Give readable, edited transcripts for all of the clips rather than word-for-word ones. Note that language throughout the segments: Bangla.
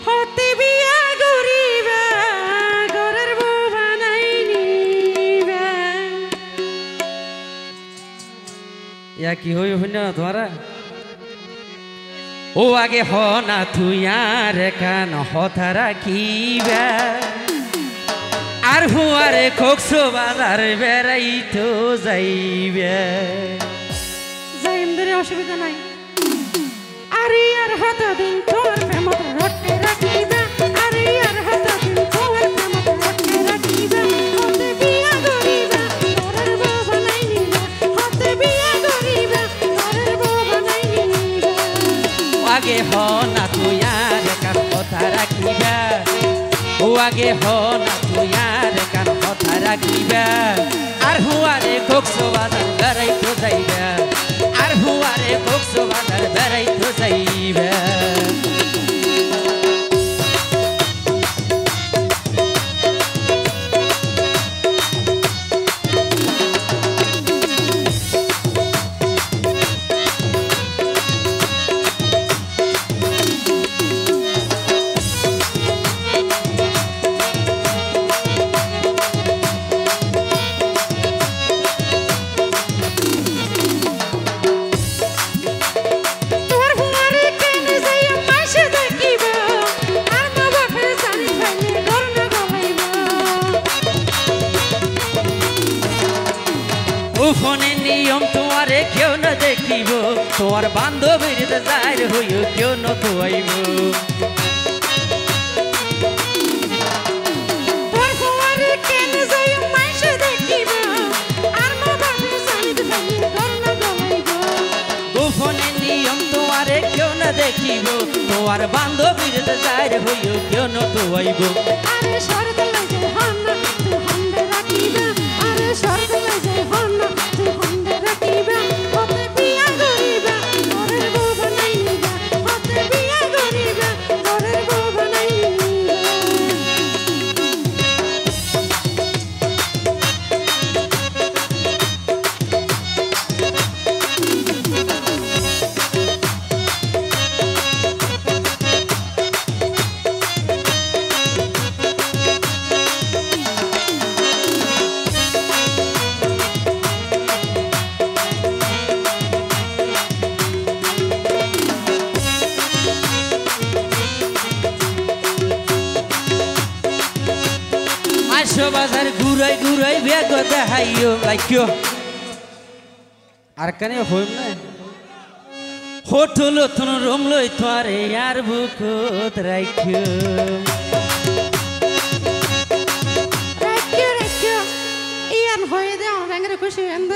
হতে বিয়া গরিবা ঘরের বউ বানাই নিবা ইয়া কি হই হই না তোমারা ও আগে হ না তুই আর কান হথা রাখিবা আর হুয়ারে কোকসো বাজার বেড়াইতো যাইবে যাইমদের অসুবিধা নাই আরে আর হাত দিন তোর প্রেমত রটে রাখিবা আরে আর হাত দিন তোর প্রেমত রটে রাখিবা হতে বিয়া গরিবা ঘরের বউ বানাই নিবা হতে বিয়া গরিবা ঘরের বউ বানাই নিবা আগে হ না তুই আর কান কথা রাখিবা ও আগে হ না তুই আর কান কথা রাখিবা আর হুয়ারে কোকসো বাজার বেড়াইতো যাইবা আর হুয়ারে কোকসো বাজার বেড়াইতো যাইবা ফোনের নিয়ম তোমারে কেউ না দেখিব তোমার বান্ধবীর যাইর হইও কেউ না খুয়াইব ফোনের নিয়ম তোমারে কেউ না দেখিব তোমার বান্ধবীর যাইর হইও কেউ না খুয়াইব আরে শরত লাগে হান্না তুই হন্দে রাখিবা আরে শরত লাগে হান্না তুই হন্দে রাখিবা হতে বিয়া গরিবা ঘরের বউ বানাই নিবা হতে বিয়া গরিবা ঘরের বউ বানাই নিবা বাজার ঘুরাই ঘুরাই বেগ দেখাইও লাইকিও আর কানে হইম না হোটল তুন রুম লই তোরে আর বুকত রাখিও রাখিও রাখিও ইয়ান হয়ে দে আমার ব্যাঙের খুশি এন্দ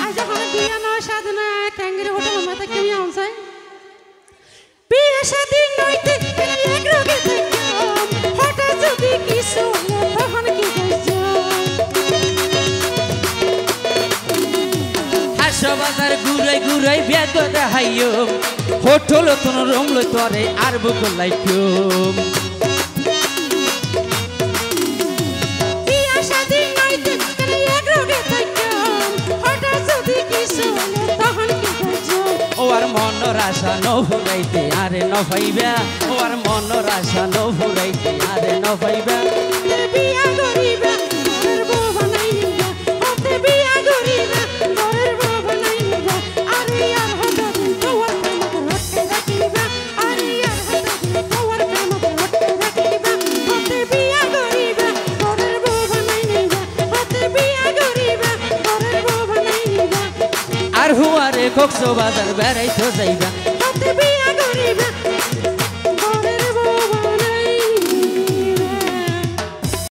আজ যখন বিয়া না সাধনা ট্যাঙ্গের হোটেল মাথা কেমি আনছাই বিয়া শাদী নইতে এক রোগে থাকিও হঠাৎ যদি কিছু তখন কি বাজার ঘুরাই ঘুরাই বেগ দেখাইও হোটল তোর রুম লই তোরে আর বুক লাইকিও বিয়া শাদী নইতে এক রোগে থাকিও হঠাৎ যদি কিছু তখন কি করছো ও আর মনের আশা ন ফুরাইতে আরে ন পাইবা ও আর মনের আশা ন ফুরাইতে আরে ন পাইবা বিয়া গরিবা ঘরের বউ বানাই নিবা হতে বিয়া গরিবা ঘরের বউ বানাই নিবা আরে আর হাত দিন তোর প্রেমত রটে রাখিবা আরে আর হাত দিন তোর প্রেমত রটে রাখিবা হতে বিয়া গরিবা ঘরের বউ বানাই নিবা হতে বিয়া গরিবা ঘরের বউ বানাই নিবা আর হুয়ারে কোকসো বাজার বেড়াইতো যাইবা হতে বিয়া গরিবা